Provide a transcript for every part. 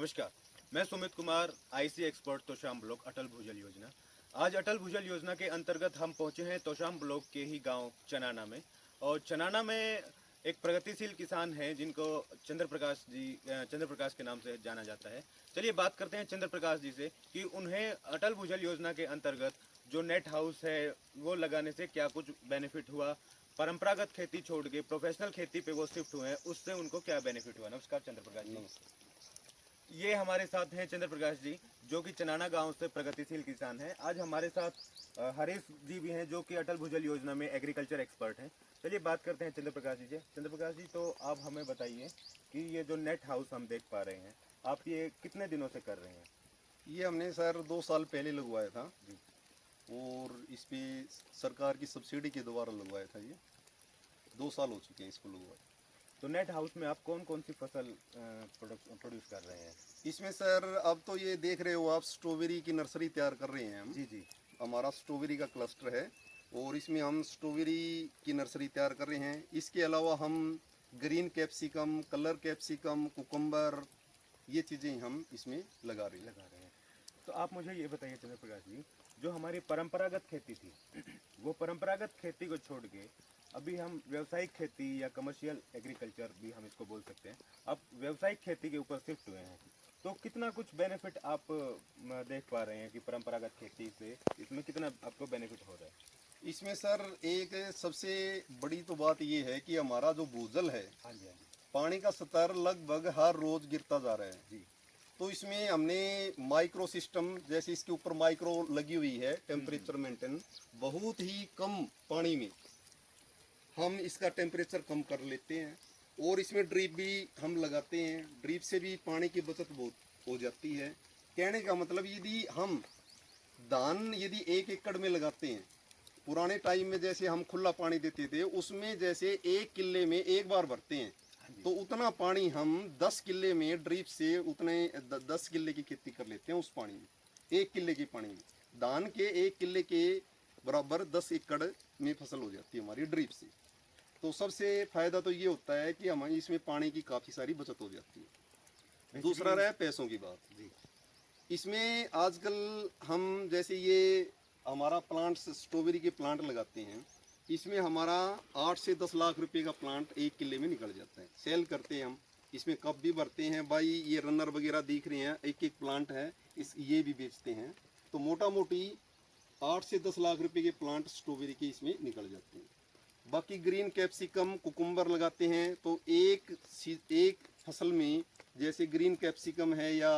नमस्कार, मैं Sumit Kumar, IC expert Tosham block Atal Bhujal Yojana. आज अटल भूजल योजना के अंतर्गत हम पहुंचे हैं तोशाम ब्लॉक के ही गांव चनाना में। और चनाना में एक प्रगतिशील किसान हैं जिनको चंद्र प्रकाश के नाम से जाना जाता है। चलिए बात करते हैं चंद्र प्रकाश जी से कि उन्हें अटल भूजल योजना के अंतर्गत जो नेट हाउस है वो लगाने से क्या कुछ बेनिफिट हुआ, परंपरागत खेती छोड़ के प्रोफेशनल खेती पे वो शिफ्ट हुए हैं, उससे उनको क्या बेनिफिट हुआ। नमस्कार चंद्र प्रकाश जी। ये हमारे साथ हैं चंद्र प्रकाश जी, जो कि चनाना गांव से प्रगतिशील किसान हैं। आज हमारे साथ हरीश जी भी हैं, जो कि अटल भूजल योजना में एग्रीकल्चर एक्सपर्ट हैं। चलिए बात करते हैं चंद्र प्रकाश जी से। चंद्र प्रकाश जी, तो आप हमें बताइए कि ये जो नेट हाउस हम देख पा रहे हैं, आप ये कितने दिनों से कर रहे हैं? ये हमने सर 2 साल पहले लगवाया था जी। और इस पे सरकार की सब्सिडी के द्वारा लगवाया था। ये 2 साल हो चुके हैं इसको लगवाए। तो नेट हाउस में आप कौन कौन सी फसल प्रोड्यूस कर रहे हैं? इसमें सर अब तो ये देख रहे हो आप, स्ट्रॉबेरी की नर्सरी तैयार कर रहे हैं हम। जी जी। हमारा स्ट्रॉबेरी का क्लस्टर है और इसमें हम स्ट्रॉबेरी की नर्सरी तैयार कर रहे हैं। इसके अलावा हम green capsicum, colour capsicum, cucumber, ये चीज़ें हम इसमें लगा रहे हैं। तो आप मुझे ये बताइए चंद्र प्रकाश जी, जो हमारी परंपरागत खेती थी वो परंपरागत खेती को छोड़ के अभी हम व्यावसायिक खेती या कमर्शियल एग्रीकल्चर भी हम इसको बोल सकते हैं, अब व्यावसायिक खेती के ऊपर शिफ्ट हुए हैं। तो कितना कुछ बेनिफिट आप देख पा रहे हैं कि परंपरागत खेती से इसमें कितना आपको बेनिफिट हो रहा है? इसमें सर एक सबसे बड़ी तो बात ये है कि हमारा जो भूजल है, हाँ जी हाँ जी। पानी का स्तर लगभग हर रोज गिरता जा रहा है जी। तो इसमें हमने माइक्रो सिस्टम, जैसे इसके ऊपर माइक्रो लगी हुई है, टेम्परेचर मेंटेन, बहुत ही कम पानी में हम इसका टेम्परेचर कम कर लेते हैं। और इसमें ड्रिप भी हम लगाते हैं, ड्रिप से भी पानी की बचत बहुत हो जाती है। कहने का मतलब, यदि हम धान यदि 1 एकड़ में लगाते हैं, पुराने टाइम में जैसे हम खुला पानी देते थे, उसमें जैसे 1 किल्ले में एक बार भरते हैं, तो उतना पानी हम 10 किल्ले में ड्रिप से उतने 10 किल्ले की खेती कर लेते हैं उस पानी में, 1 किल्ले के पानी में। धान के 1 किल्ले के बराबर 10 एकड़ में फसल हो जाती है हमारी ड्रिप से। तो सबसे फायदा तो ये होता है कि हमारी इसमें पानी की काफ़ी सारी बचत हो जाती है। दूसरा रहा पैसों की बात जी। इसमें आजकल हम जैसे ये हमारा प्लांट्स, स्ट्रॉबेरी के प्लांट लगाते हैं, इसमें हमारा 8 से 10 लाख रुपए का प्लांट 1 किले में निकल जाता है। सेल करते हैं हम, इसमें कप भी भरते हैं भाई, ये रनर वगैरह दिख रहे हैं, एक एक प्लांट है, ये भी बेचते हैं। तो मोटा मोटी 8 से 10 लाख रुपए के प्लांट स्ट्रॉबेरी के इसमें निकल जाते हैं। बाकी ग्रीन कैप्सिकम, कुकुम्बर लगाते हैं तो एक फसल में, जैसे ग्रीन कैप्सिकम है या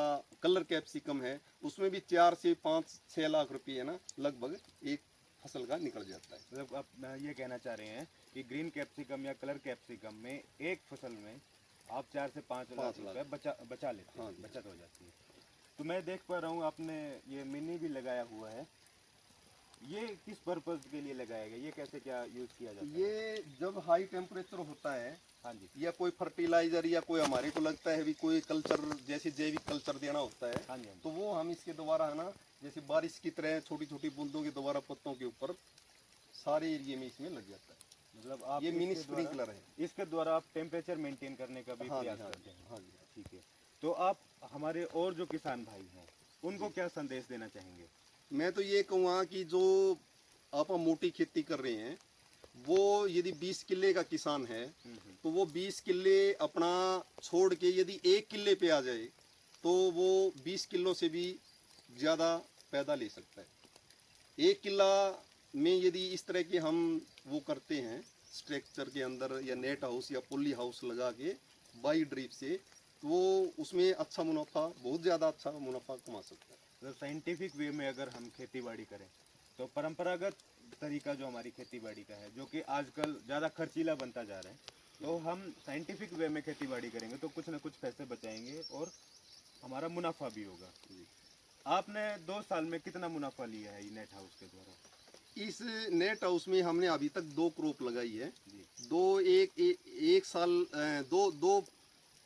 कलर कैप्सिकम है, उसमें भी 4 से 5-6 लाख रुपए है ना, लगभग एक फसल का निकल जाता है। मतलब आप ये कहना चाह रहे हैं कि ग्रीन कैप्सिकम या कलर कैप्सिकम में एक फसल में आप 4 से 5 लाख रुपए बचा लेते हैं। हाँ, बचत हो जाती है। तो मैं देख पा रहा हूँ आपने ये मिनी भी लगाया हुआ है, ये किस पर्पज के लिए लगाया गया, ये कैसे क्या यूज किया जाता है? ये जब हाई टेम्परेचर होता है, हाँ जी, या कोई फर्टिलाइजर या कोई हमारे को लगता है भी कोई कल्चर, जैसे जैविक कल्चर देना होता है, हाँ जी, हाँ जी। तो वो हम इसके द्वारा है ना, जैसे बारिश की तरह छोटी छोटी बूंदों के द्वारा पत्तों के ऊपर सारे एरिया में इसमें लग जाता है। मतलब आप ये मिनी स्प्रिंकलर है, इसके द्वारा आप टेम्परेचर मेंटेन करने का भी प्रयास करते हैं। हाँ जी, ठीक है। तो आप हमारे और जो किसान भाई हैं उनको क्या संदेश देना चाहेंगे? मैं तो ये कहूँगा कि जो आप मोटी खेती कर रहे हैं, वो यदि 20 किल्ले का किसान है तो वो 20 किल्ले अपना छोड़ के यदि 1 किल्ले पे आ जाए तो वो 20 किलो से भी ज़्यादा पैदा ले सकता है। 1 किल्ला में यदि इस तरह के हम वो करते हैं, स्ट्रक्चर के अंदर या नेट हाउस या पुली हाउस लगा के बाई ड्रिप से, तो वो उसमें अच्छा मुनाफा, बहुत ज़्यादा अच्छा मुनाफा कमा सकता है। तो साइंटिफिक वे में अगर हम खेती बाड़ी करें तो परंपरागत तरीका जो हमारी खेती बाड़ी का है, जो कि आजकल ज़्यादा खर्चीला बनता जा रहा है, तो हम साइंटिफिक वे में खेती बाड़ी करेंगे तो कुछ ना कुछ पैसे बचाएंगे और हमारा मुनाफा भी होगा। आपने 2 साल में कितना मुनाफा लिया है नेट हाउस के द्वारा? इस नेट हाउस में हमने अभी तक 2 क्रॉप लगाई है। एक साल दो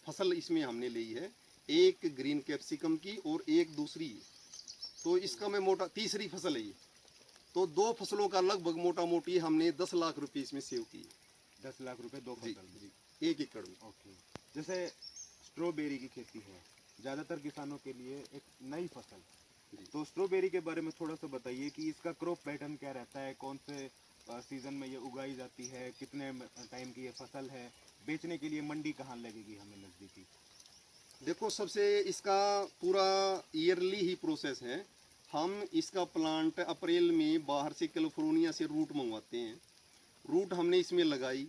फसल इसमें हमने ली है, एक ग्रीन कैप्सिकम की और एक दूसरी, तो इसका मैं मोटा तीसरी फसल है ये। तो 2 फसलों का लगभग मोटा मोटी हमने 10 लाख रुपए इसमें सेव किए। 10 लाख रुपए 2 फसल जी, 1 एकड़ में। ओके। जैसे स्ट्रॉबेरी की खेती है ज़्यादातर किसानों के लिए एक नई फसल। तो स्ट्रॉबेरी के बारे में थोड़ा सा बताइए कि इसका क्रॉप पैटर्न क्या रहता है, कौन से सीजन में ये उगाई जाती है, कितने टाइम की ये फसल है, बेचने के लिए मंडी कहाँ लगेगी हमें नज़दीकी? देखो, सबसे इसका पूरा ईयरली ही प्रोसेस है। हम इसका प्लांट अप्रैल में बाहर से कैलिफोर्निया से रूट मंगवाते हैं। रूट हमने इसमें लगाई,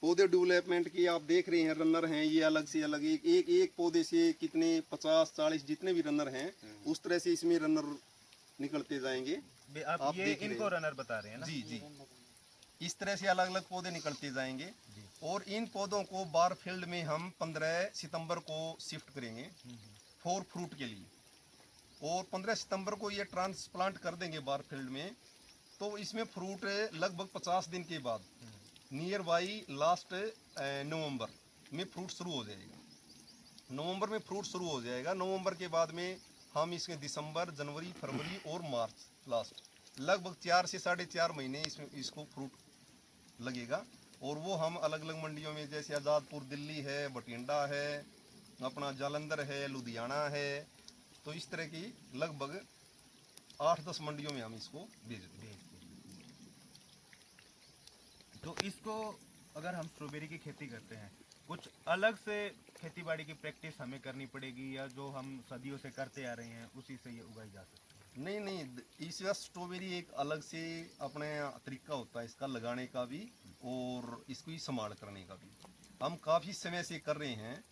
पौधे डेवलपमेंट की आप देख रहे हैं, रनर हैं ये अलग से अलग, एक पौधे से कितने 50-40 जितने भी रनर हैं उस तरह से इसमें रनर निकलते जाएंगे। आप ये देख रहे इनको हैं। रनर बता रहे हैं ना? जी जी, इस तरह से अलग अलग पौधे निकलते जाएंगे। और इन पौधों को बार फील्ड में हम 15 सितंबर को शिफ्ट करेंगे फॉर फ्रूट के लिए, और 15 सितंबर को ये ट्रांसप्लांट कर देंगे बार फील्ड में। तो इसमें फ्रूट लगभग 50 दिन के बाद नियर बाई लास्ट नवंबर में फ्रूट शुरू हो जाएगा। नवंबर में फ्रूट शुरू हो जाएगा। नवंबर के बाद में हम इसके दिसंबर, जनवरी, फरवरी और मार्च लास्ट लगभग 4 से 4.5 महीने इसमें इसको फ्रूट लगेगा। और वो हम अलग अलग मंडियों में, जैसे आज़ादपुर दिल्ली है, बठिंडा है, अपना जालंधर है, लुधियाना है, तो इस तरह की लगभग 8-10 मंडियों में हम इसको भेज देंगे। तो इसको अगर हम स्ट्रॉबेरी की खेती करते हैं, कुछ अलग से खेतीबाड़ी की प्रैक्टिस हमें करनी पड़ेगी, या जो हम सदियों से करते आ रहे हैं उसी से ये उगाई जा सकती है? नहीं नहीं, इस वक्त स्ट्रॉबेरी एक अलग से अपने तरीका होता है इसका लगाने का भी और इसको संभाल करने का भी। हम काफ़ी समय से कर रहे हैं।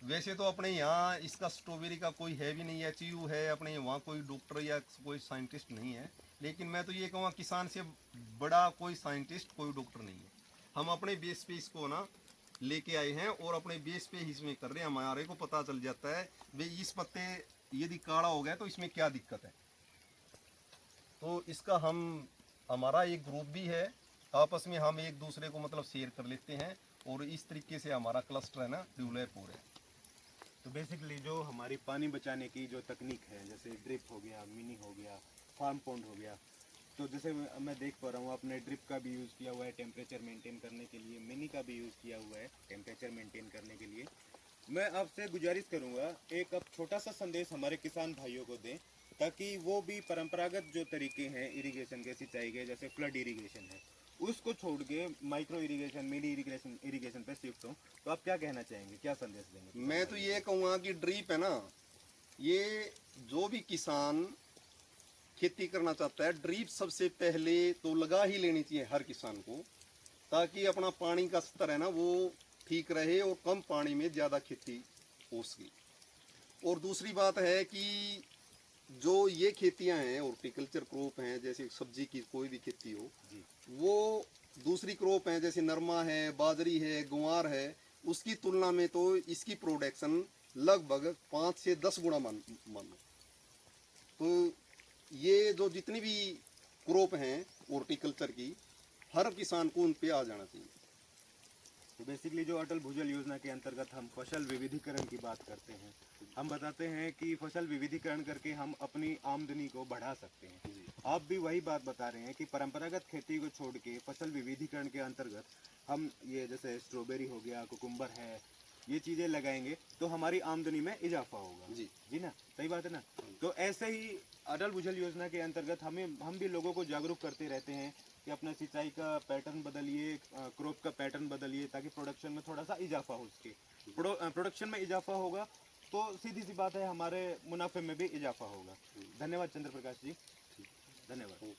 वैसे तो अपने यहाँ इसका स्ट्रॉबेरी का कोई है भी नहीं, एचयू है अपने वहाँ, कोई डॉक्टर या कोई साइंटिस्ट नहीं है। लेकिन मैं तो ये कहूँगा किसान से बड़ा कोई साइंटिस्ट, कोई डॉक्टर नहीं है। हम अपने बेस पे इसको ना लेके आए हैं और अपने बेस पे ही इसमें कर रहे हैं। हमारे को पता चल जाता है भाई इस पत्ते यदि काला हो गया तो इसमें क्या दिक्कत है। तो इसका हमारा एक ग्रुप भी है, आपस में हम एक दूसरे को मतलब शेयर कर लेते हैं और इस तरीके से हमारा क्लस्टर है ना डेवलप हो रहा है। तो बेसिकली जो हमारी पानी बचाने की जो तकनीक है, जैसे ड्रिप हो गया, मिनी हो गया, फार्म पॉन्ड हो गया, तो जैसे मैं देख पा रहा हूँ आपने ड्रिप का भी यूज़ किया हुआ है टेम्परेचर मेंटेन करने के लिए, मिनी का भी यूज़ किया हुआ है टेम्परेचर मेंटेन करने के लिए। मैं आपसे गुजारिश करूँगा, एक अब छोटा सा संदेश हमारे किसान भाइयों को दें, ताकि वो भी परंपरागत जो तरीके हैं इरिगेशन के, सिंचाई के, जैसे फ्लड इरिगेशन है, उसको छोड़ के माइक्रो इरिगेशन, मिनी इरिगेशन पे शिफ्ट हो। तो आप क्या कहना चाहेंगे, क्या संदेश देंगे? मैं तो ये कहूँगा कि ड्रिप है ना, ये जो भी किसान खेती करना चाहता है, ड्रिप सबसे पहले तो लगा ही लेनी चाहिए हर किसान को, ताकि अपना पानी का स्तर है ना वो ठीक रहे और कम पानी में ज़्यादा खेती हो सके। और दूसरी बात है कि जो ये खेतियां हैं, हॉर्टिकल्चर क्रॉप हैं, जैसे सब्जी की कोई भी खेती हो, वो दूसरी क्रॉप हैं जैसे नरमा है, बाजरी है, ग्वार है, उसकी तुलना में तो इसकी प्रोडक्शन लगभग 5 से 10 गुना मानो। तो ये जो जितनी भी क्रॉप हैं हॉर्टिकल्चर की, हर किसान को उन पे आ जाना चाहिए। तो बेसिकली जो अटल भूजल योजना के अंतर्गत हम फसल विविधीकरण की बात करते हैं, हम बताते हैं कि फसल विविधीकरण करके हम अपनी आमदनी को बढ़ा सकते हैं। आप भी वही बात बता रहे हैं कि परंपरागत खेती को छोड़ के फसल विविधीकरण के अंतर्गत हम ये जैसे स्ट्रॉबेरी हो गया, कुकुम्बर है, ये चीज़ें लगाएंगे तो हमारी आमदनी में इजाफा होगा। जी ना, सही बात है ना? तो ऐसे ही अटल भूजल योजना के अंतर्गत हम भी लोगों को जागरूक करते रहते हैं कि अपना सिंचाई का पैटर्न बदलिए, क्रॉप का पैटर्न बदलिए, ताकि प्रोडक्शन में थोड़ा सा इजाफा हो सके। प्रोडक्शन में इजाफा होगा तो सीधी सी बात है हमारे मुनाफे में भी इजाफा होगा। धन्यवाद चंद्र प्रकाश जी, धन्यवाद।